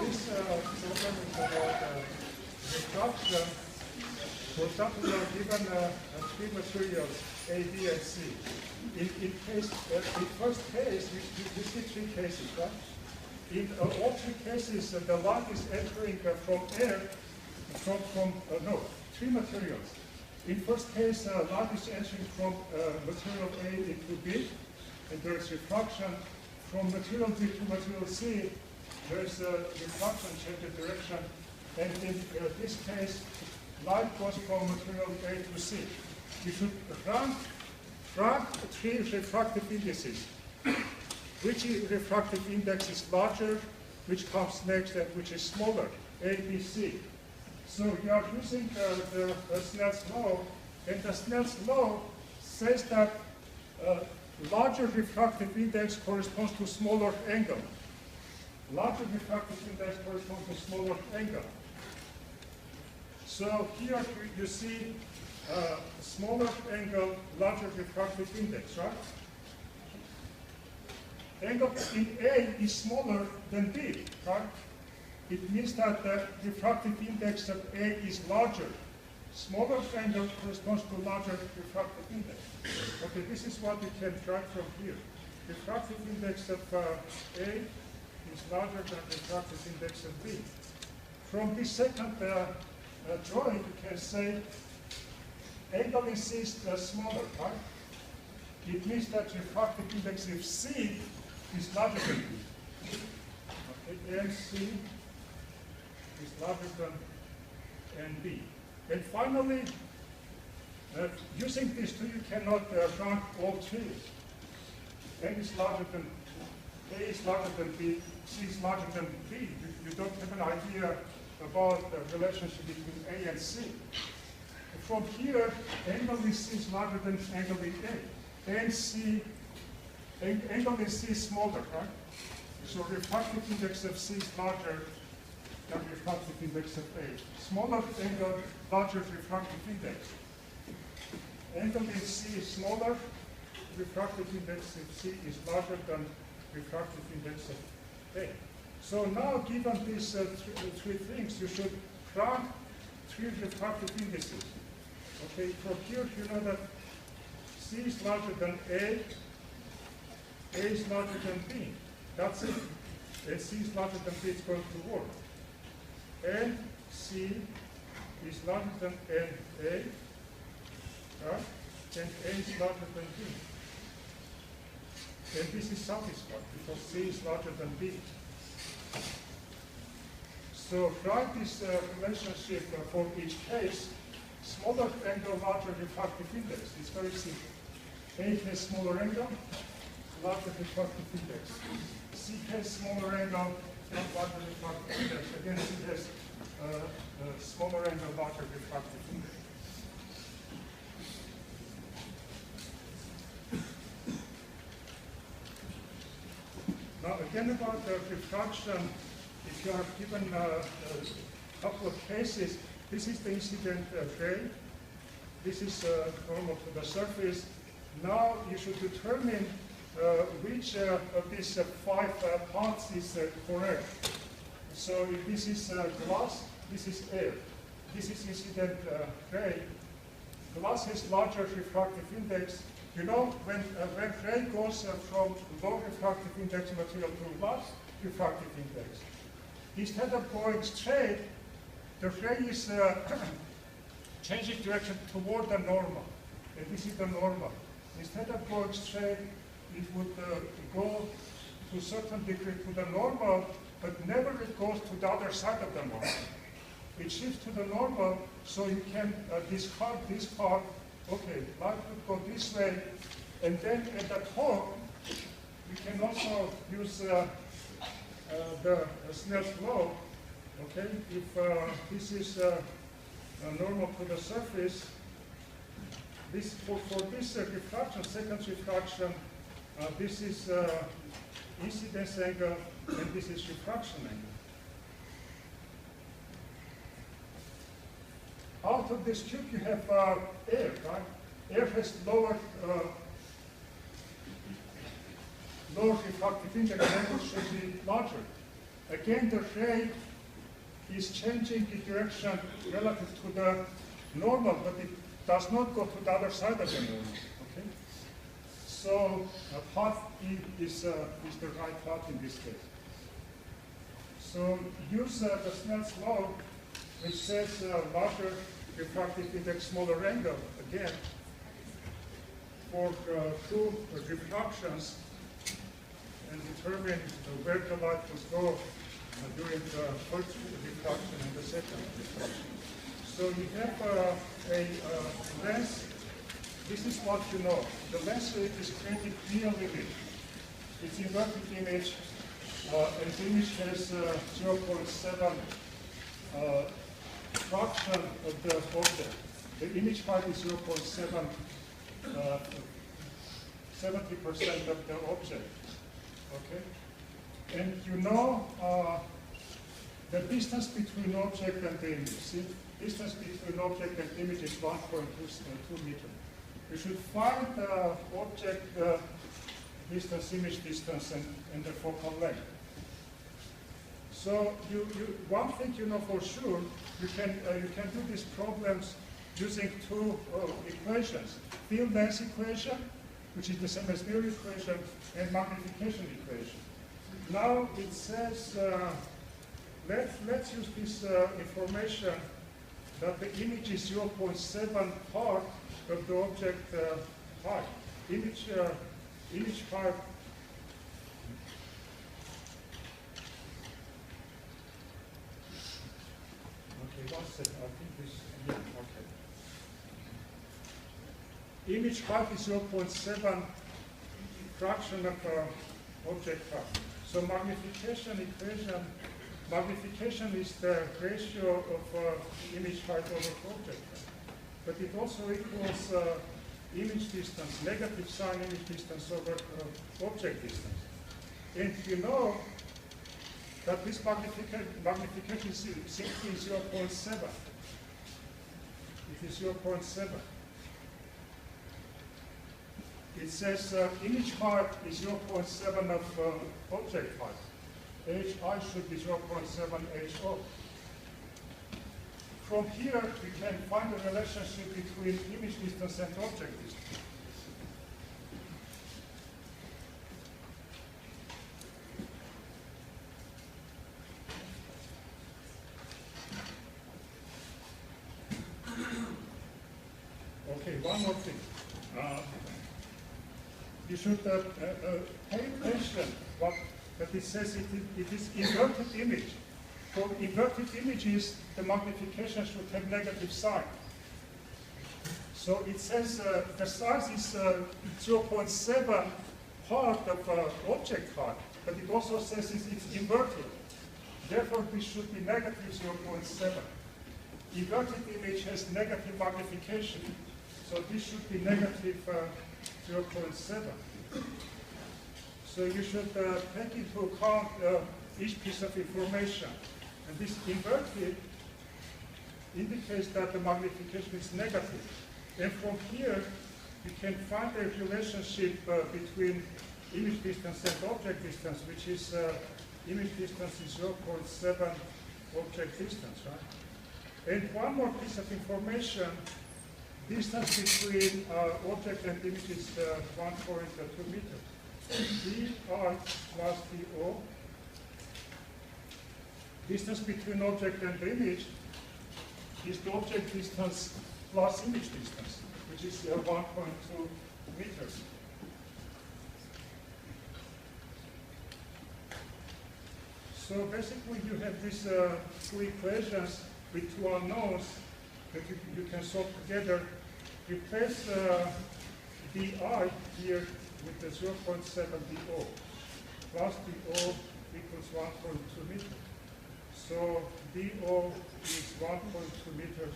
this problem is about refraction. For example, we are given three materials, A, B, and C. In first case, we see three cases, right? In all three cases, the light is entering from air, three materials. In first case, light is entering from material A into B, and there is refraction. From material B to material C, there is a refraction, change of direction, and in this case, light goes from material A to C. You should rank three refractive indices. Which refractive index is larger, which comes next, and which is smaller, A, B, C. So you are using the Snell's law, and the Snell's law says that larger refractive index corresponds to smaller angle. Larger refractive index corresponds to smaller angle. So here you see smaller angle, larger refractive index, right? Angle in A is smaller than B, right? It means that the refractive index of A is larger. Smaller angle corresponds to larger refractive index. Okay, this is what you can track from here. Refractive index of A is larger than refractive index of B. From this second drawing, you can say angle in C is smaller, right? It means that refractive index of C is larger than B. Okay, and C is larger than NB. And finally, using these two, you cannot rank all three. N is larger than A is larger than B, C is larger than B. You don't have an idea about the relationship between A and C. From here, angle in C is larger than angle in A. And C, angle in C is smaller, right? So refractive index of C is larger than refractive index of A. Smaller angle, larger refractive index. Angle in C is smaller, refractive index of C is larger than refractive index of A. So now, given these three things, you should rank three refractive indices. Okay, from here you know that C is larger than A is larger than B. That's it. And C is larger than B, it's going to work. And C is larger than NA, right? And A is larger than B. And this is satisfied because C is larger than B. So write this relationship for each case. Smaller angle, larger refractive index. It's very simple. A has smaller angle, larger refractive index. C has smaller angle, larger refractive index. Again, C has smaller angle, larger refractive index. Now, again about the refraction, if you are given a couple of cases, this is the incident ray. This is normal to the surface. Now you should determine which of these five parts is correct. So if this is glass, this is air. This is incident ray. Glass has larger refractive index. You know, when ray goes from low refractive index material to large refractive index, instead of going straight, the ray is changing direction toward the normal. And this is the normal. Instead of going straight, it would go to a certain degree to the normal, but never it goes to the other side of the normal. It shifts to the normal, so you can discard this part. Okay, light would go this way, and then at the top, we can also use the Snell's law. Okay, if this is normal to the surface, this for this refraction, second refraction, this is incidence angle, and this is refraction angle. Out of this cube, you have air, right? Air has lower refractive index, angle should be larger. Again, the ray is changing the direction relative to the normal, but it does not go to the other side of the normal. Okay? So path E is the right path in this case. So use the Snell's law, which says larger refractive index, smaller angle, again, for two refractions, and determine where the light will go during the first refraction and the second refraction. So you have a lens. This is what you know. The lens is created real image. It's inverted image, and the image has 0.7 fraction of the object. The image height is 0.7, 70% of the object. Okay? And you know the distance between object and the image. See? Distance between object and image is 1.2 meters. You should find the object distance, image distance, and the focal length. So one thing you know for sure, you can do these problems using two equations: field length equation, which is the same as mirror equation, and magnification equation. Now it says, let's use this information that the image is 0.7 part of the object height. Image height. Okay, one second. I think this. Yeah. Okay. Image height is 0.7 fraction of object height. So magnification equation. Magnification is the ratio of image height over object height. But it also equals image distance, negative sign image distance over object distance. And you know that this magnification is simply 0.7. It is 0.7. It says image height is 0.7 of object height. HI should be 0.7 HO. From here, we can find a relationship between image distance and object distance. Okay, one more thing. You should pay attention that it says it is inverted image. For inverted images, the magnification should have negative sign. So it says the size is 0.7 part of object height, but it also says it's inverted. Therefore, this should be negative 0.7. Inverted image has negative magnification, so this should be negative 0.7. So you should take into account each piece of information. And this inverted indicates that the magnification is negative. And from here, you can find a relationship between image distance and object distance, which is image distance is 0.7 object distance, right? And one more piece of information, distance between object and image is 1.2 meters. dr plus dO. Distance between object and the image is the object distance plus image distance, which is 1.2 meters. So basically you have these two equations with two unknowns that you can solve together. Replace di here with the 0.7 dO. Plus dO equals 1.2 meters. So dO is 1.2 meters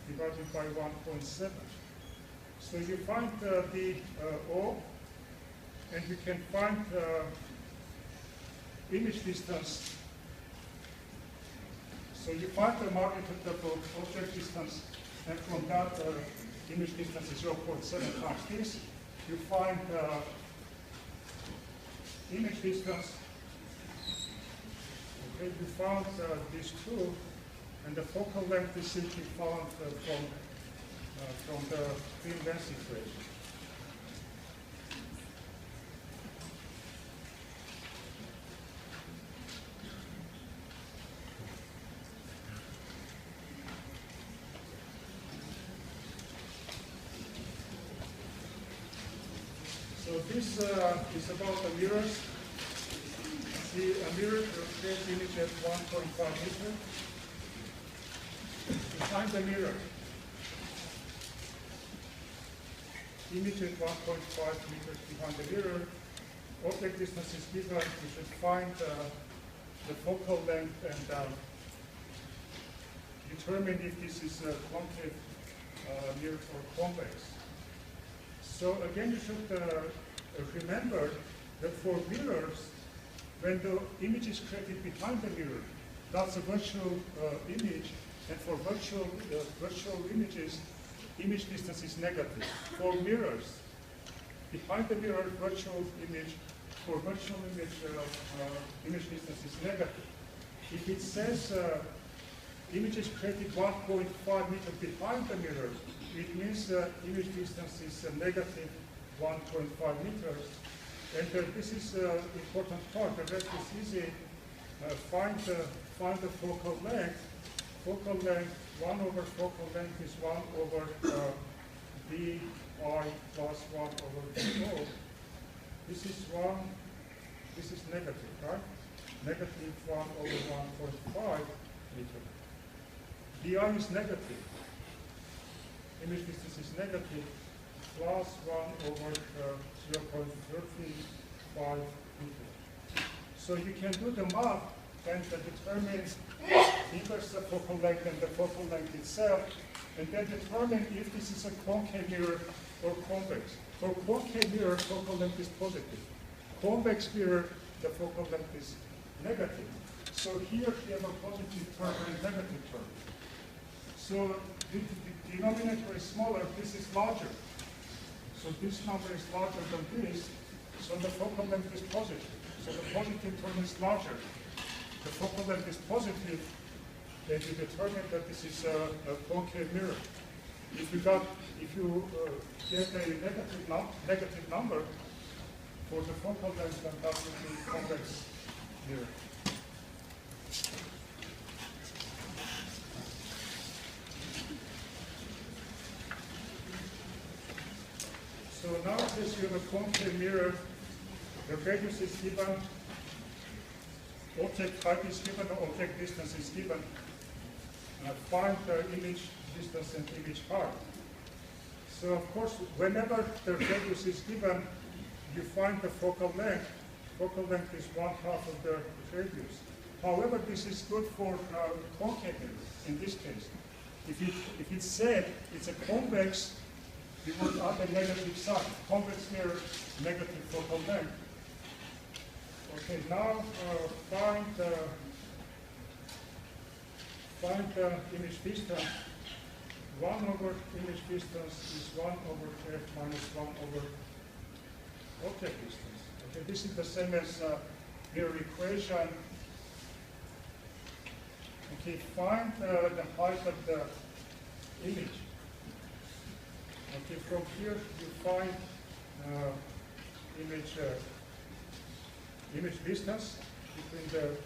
divided by 1.7. So you find the O, and you can find image distance. So you find the magnitude of object distance, and from that image distance is 0.7 times this. You find image distance. Okay, we found these two, and the focal length is simply found from the beam length equation. So this is about the mirrors. See, a mirror creates image at 1.5 meter. Behind the mirror, image at 1.5 meters behind the mirror. Object distance is given. You should find the focal length and determine if this is a concave mirror or convex. So again, you should remember that for mirrors, when the image is created behind the mirror, that's a virtual image, and for virtual images, image distance is negative. For mirrors, behind the mirror virtual image, for virtual image, image distance is negative. If it says image is created 1.5 meters behind the mirror, it means image distance is negative 1.5 meters. And this is an important part. The rest is easy. Find the focal length. Focal length, 1 over focal length is 1 over BI plus 1 over BO. This is negative, right? Negative 1 over 1.5 meter. BI is negative. Image distance is negative, plus 1 over 0.35 meters. So you can do the math and determine inverse the focal length and the focal length itself, and then determine if this is a concave mirror or convex. For concave mirror, focal length is positive. Convex mirror, the focal length is negative. So here we have a positive term and a negative term. So the denominator is smaller, this is larger. So this number is larger than this, so the focal length is positive. So the positive term is larger. The focal length is positive, then you determine that this is a concave mirror. If you get a negative number for the focal length, then that would be convex mirror. So now this you have a concave mirror, the radius is given, object height is given, object distance is given. Find the image distance and image height. So of course, whenever the radius is given, you find the focal length. Focal length is 1/2 of the radius. However, this is good for concave mirror in this case. If it's said it's a convex, we would add a negative sign. Convex mirror, negative focal length. Okay, now find the image distance. 1 over image distance is 1 over f minus 1 over object distance. Okay, this is the same as mirror equation. Okay, find the height of the image. Okay, from here you find image distance between the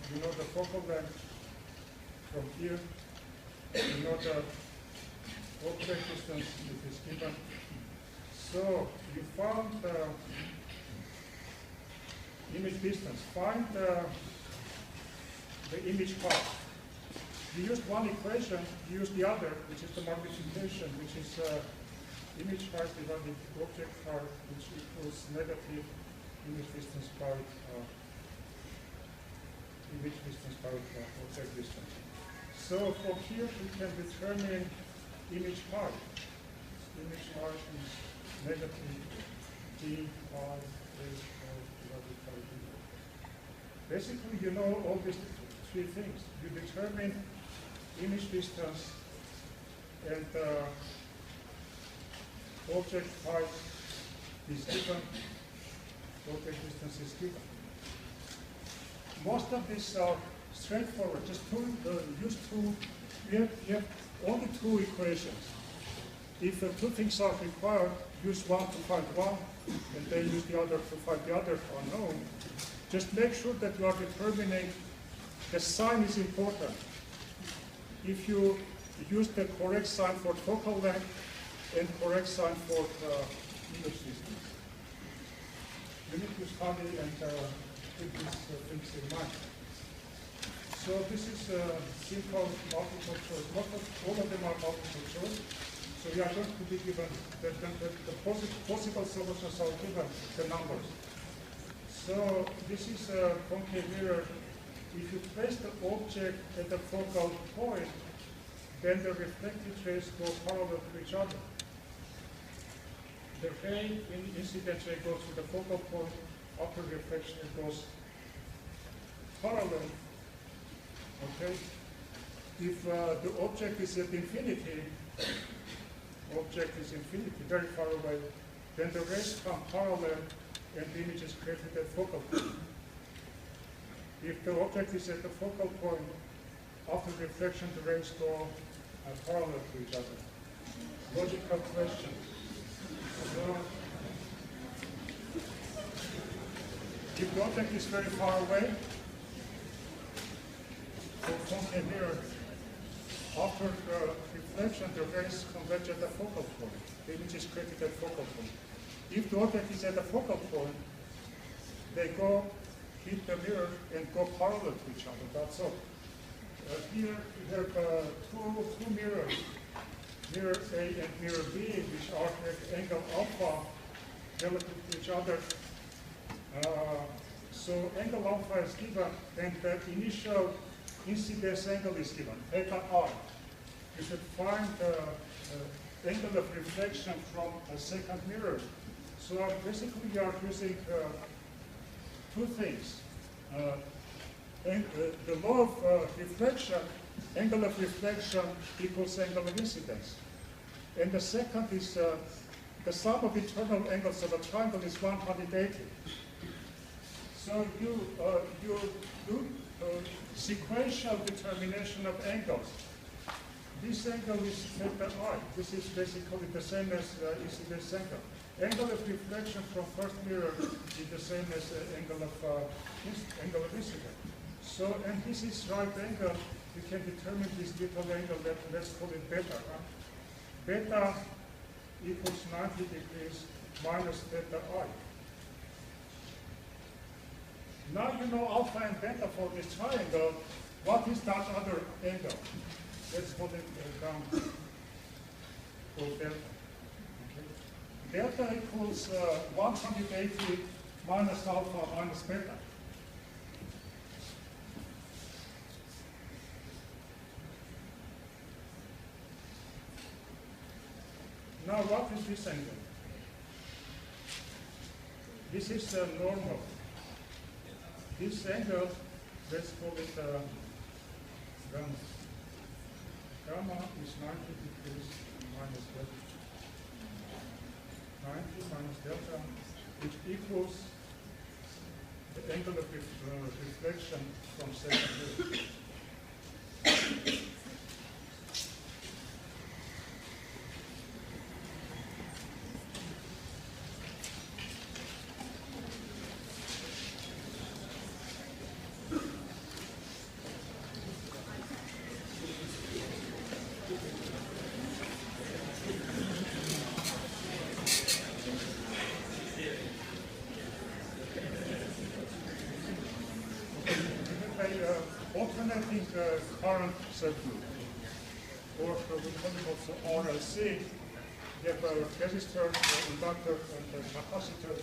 focal length from here, the object distance that is given. So you found image distance. Find the image height. You used one equation, you used the other, which is the magnification, which is image height divided object height, which equals negative image distance by object distance. So from here we can determine image height. Image height is negative d by divided by d. Basically, you know all these three things. You determine image distance and object height is given, object distance is given. Most of these are straightforward. Just use two. You have only two equations. If two things are required, use one to find one, and then use the other to find the other unknown. Just make sure that you are determining the sign is important. If you use the correct sign for focal length and correct sign for image distance, you need to study and keep these things in mind. So this is simple multiple choice. All of them are multiple choice. So we are going to be given the possible solutions are given the numbers. So this is a concave mirror. If you place the object at the focal point, then the reflected rays go parallel to each other. The ray in incident ray goes to the focal point. After reflection, it goes parallel. Okay. If the object is at infinity, very far away, then the rays come parallel and the image is created at focal point. If the object is at the focal point, after reflection, the rays go parallel to each other. Logical question. So, if the object is very far away, for concave mirror, after reflection, the rays converge at the focal point. The image is created at focal point. If the object is at the focal point, they go hit the mirror and go parallel to each other. That's all. Here you have two mirrors, mirror A and mirror B, which are at angle alpha relative to each other. So angle alpha is given, and the initial incidence angle is given, theta r. You should find the angle of reflection from a second mirror. So basically we are using two things. The law of reflection, angle of reflection equals angle of incidence. And the second is the sum of internal angles of a triangle is 180. So you do sequential determination of angles. This angle is theta I. This is basically the same as incidence angle. Angle of reflection from first mirror is the same as angle of incidence. So, and this is right angle. We can determine this little angle. Let's call it beta. Beta equals 90 degrees minus theta I. Now you know alpha and beta for this triangle. What is that other angle? Let's put it down for delta. Okay. Delta equals 180 minus alpha minus beta. Now what is this angle? This is normal. This angle, let's call it gamma. Gamma is 90 degrees minus delta. 90 minus delta, which equals the angle of reflection from second mirror. Alternating current circuit, or we call it also RLC. We have a resistor, inductor, and a capacitor,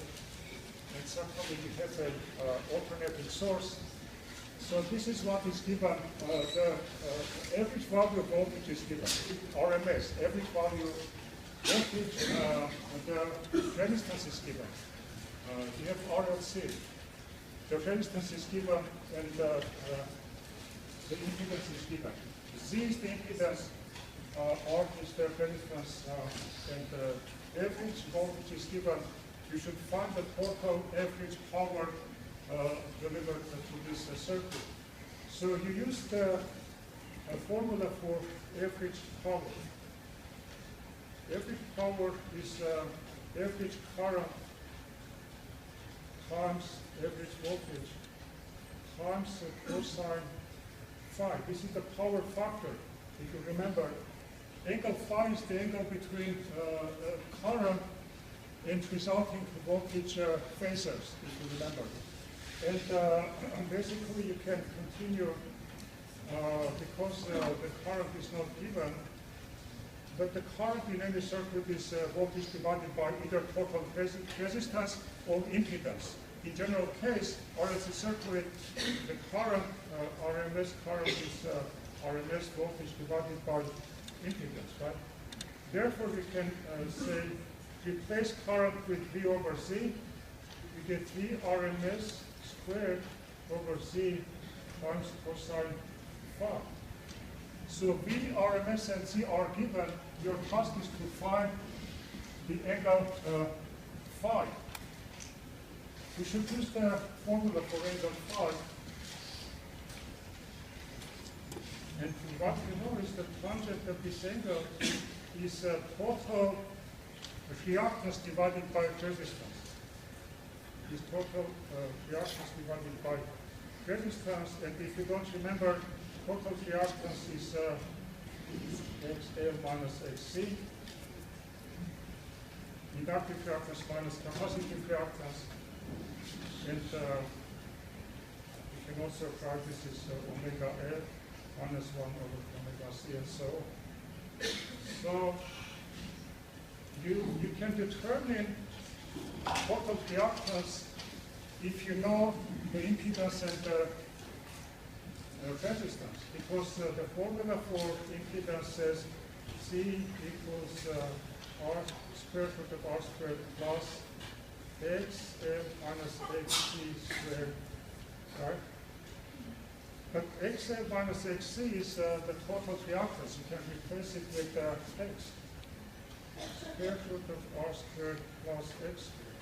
and somehow we have an alternating source. So this is what is given. The average value of voltage is given, RMS. Average value voltage, the resistance is given. We have RLC. The resistance is given, and the impedance is given. Z is the impedance, R is the resistance, and the average voltage is given. You should find the total average power delivered to this circuit. So you use a formula for average power. Average power is average current times average voltage times cosine phi. This is the power factor. If you remember, angle phi is the angle between current and resulting voltage phasors, if you remember. And basically you can continue because the current is not given, but the current in any circuit is voltage divided by either total resistance or impedance. In general case, RLC circuit, the current, RMS current is RMS voltage divided by impedance, right? Therefore, we can say, replace current with V over Z, we get V RMS squared over Z times cosine phi. So V RMS and Z are given. Your task is to find the angle phi. We should use the formula for angle phi. And what we know is the tangent of this angle is total reactance divided by resistance. Is total reactance divided by resistance. And if you don't remember, total reactance is XL minus XC. Inductive reactance minus capacitive reactance. And you can also write this is omega L minus 1 over omega C and so on. So you can determine total reactance if you know the impedance and the resistance, because the formula for impedance says C equals R squared root of R squared plus X L minus XC squared, right? But XL minus XC is the total reactance. You can replace it with X. Square root of R squared plus X squared.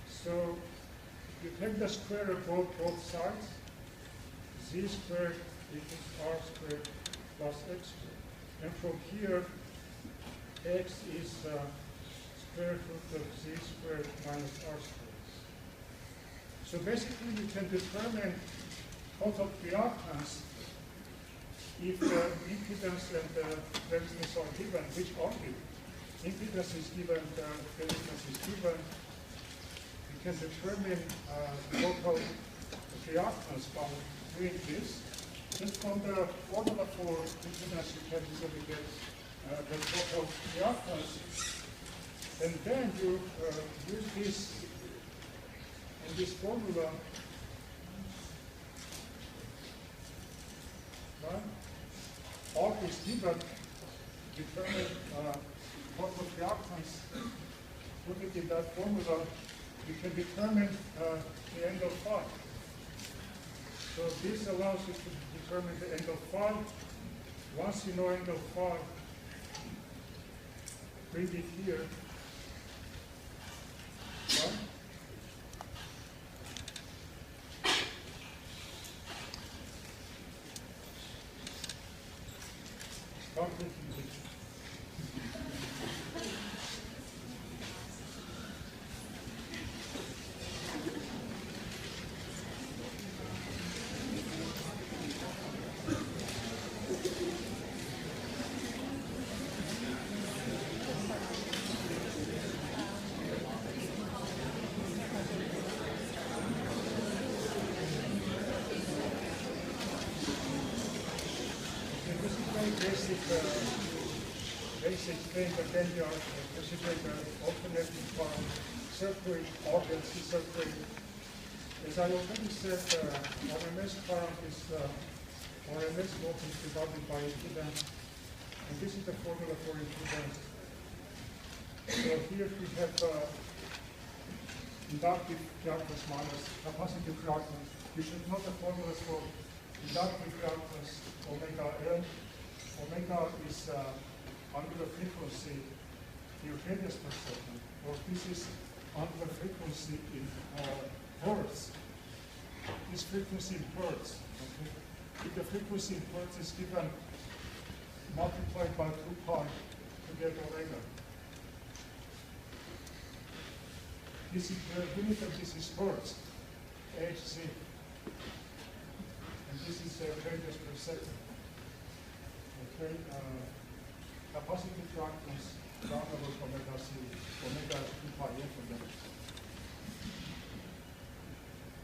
So you take the square of both sides. Z squared equals R squared plus X squared. And from here, X is square root of Z squared minus R squared. So basically you can determine total reactance if the impedance and the resistance are given, which are given. Impedance is given, the resistance is given. You can determine total reactance by doing this. Just from the formula for impedance, you can easily get the total reactance. And then you use this in this formula, right? R is given, determine total reactance, put it in that formula, you can determine the angle phi. So this allows you to determine the angle phi. Once you know angle phi, bring it here, right? Start looking at it. Basic thing, but then you are considering the alternating current circuit, RLC circuit. As I already said, RMS current is RMS voltage divided by impedance, and this is the formula for impedance. So here we have inductive reactance minus capacitive reactance. You should know the formulas for inductive reactance, omega L. Omega is angular frequency in radians per second, or this is angular frequency in hertz. this frequency in hertz. Okay? If the frequency in hertz is given multiplied by 2 pi to get omega. This is the unit of this is hertz, Hz. And this is radians per second. Okay, capacitive reactance down over omega c, omega 2 pi f of that.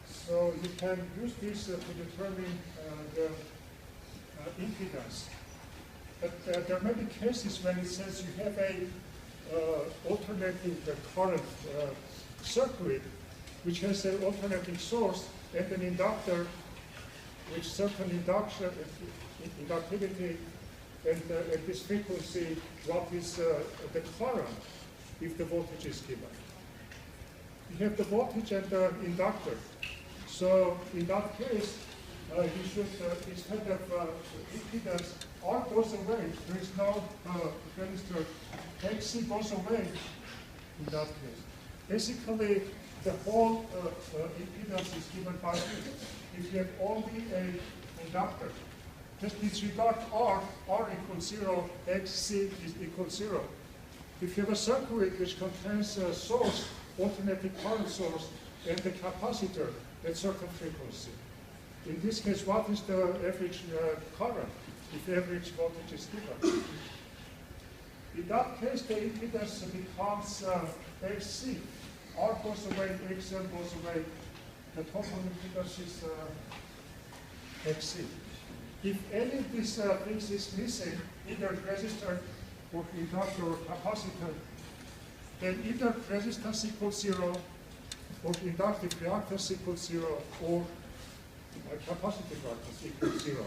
So you can use this to determine the impedance. But there may be cases when it says you have a alternating current circuit which has an alternating source and an inductor with certain inductivity and at this frequency, what is the current if the voltage is given. You have the voltage and the inductor. So in that case, you should, instead of impedance, R goes away. There is no resistor. XC goes away in that case. Basically, the whole impedance is given by if you have only an inductor. Just disregard R equals 0, XC is equals 0. If you have a circuit which contains a source, alternating current source, and the capacitor at certain frequency. In this case, what is the average current if average voltage is given? In that case, the impedance becomes XC. R goes away, XL goes away. The total impedance is XC. If any of these things is missing, either resistor or inductor or capacitor, then either resistance equals 0 or inductive reactance equals 0 or capacitive reactance equals 0.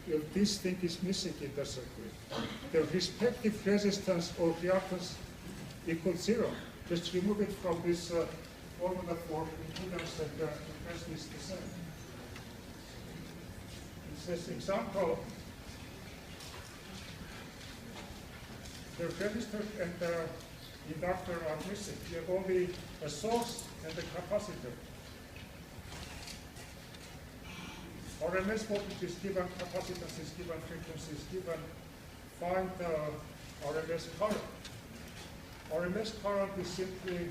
If this thing is missing in the circuit, the respective resistance or reactance equals 0. Just remove it from this formula for impedance and the rest is the same. It says example, the resistor and the inductor are missing. You have only a source and a capacitor. RMS voltage is given, capacitance is given, frequency is given. Find the RMS current. RMS current is simply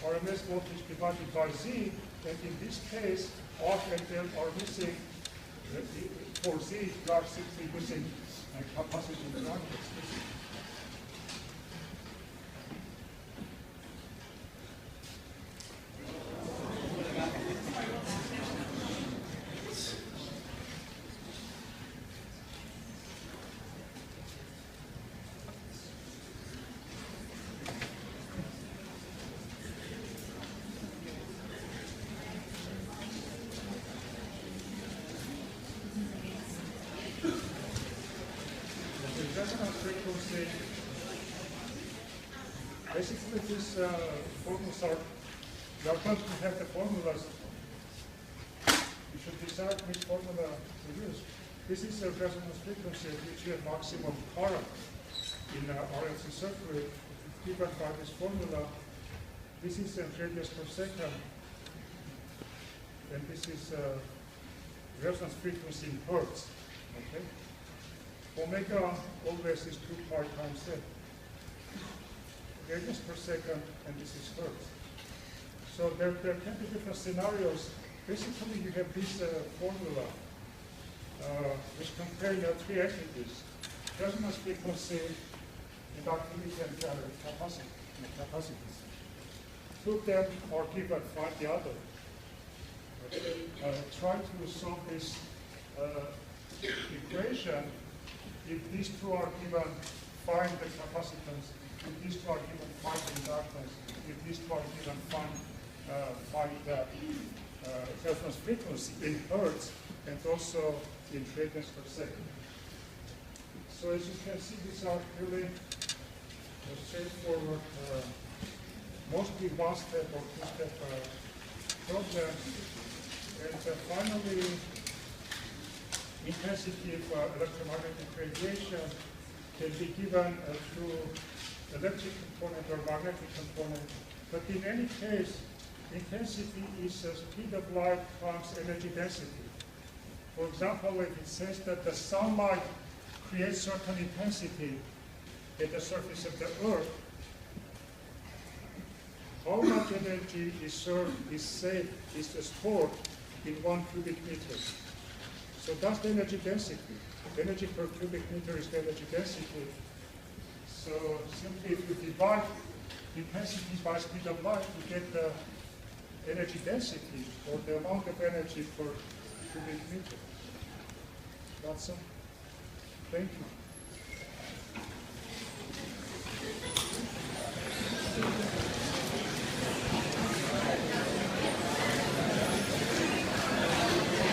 RMS voltage divided by Z, and in this case, R and L are missing. For Z, you are simply using capacitive reactance. Frequency. Basically, these formulas are, you are going to have the formulas. You should decide which formula to use. This is a resonance frequency at which you have maximum current in RLC circuit given by this formula. This is in radians per second, and this is resonance frequency in hertz. Okay. Omega always is 2 pi times Z. Radians per second, and this is hertz. So there can be different scenarios. Basically, you have this formula which compare three entities: resonance frequency, inductivity, and capacitance. Two of them are given, find the other. Try to solve this equation. If these two are given, find the capacitance. If these two are given, find the inductance. If these two are given, find the resonance frequency in hertz and also in radians per second. So as you can see, these are really straightforward, mostly one-step or two-step problems. And finally, intensity of electromagnetic radiation can be given through electric component or magnetic component. But in any case, intensity is speed of light times energy density. For example, if it says that the sunlight creates certain intensity at the surface of the Earth, how much energy is stored in 1 cubic meter? So that's the energy density. Energy per cubic meter is the energy density. So simply if you divide intensity by speed of light, you get the energy density, or the amount of energy per cubic meter. That's all. Thank you.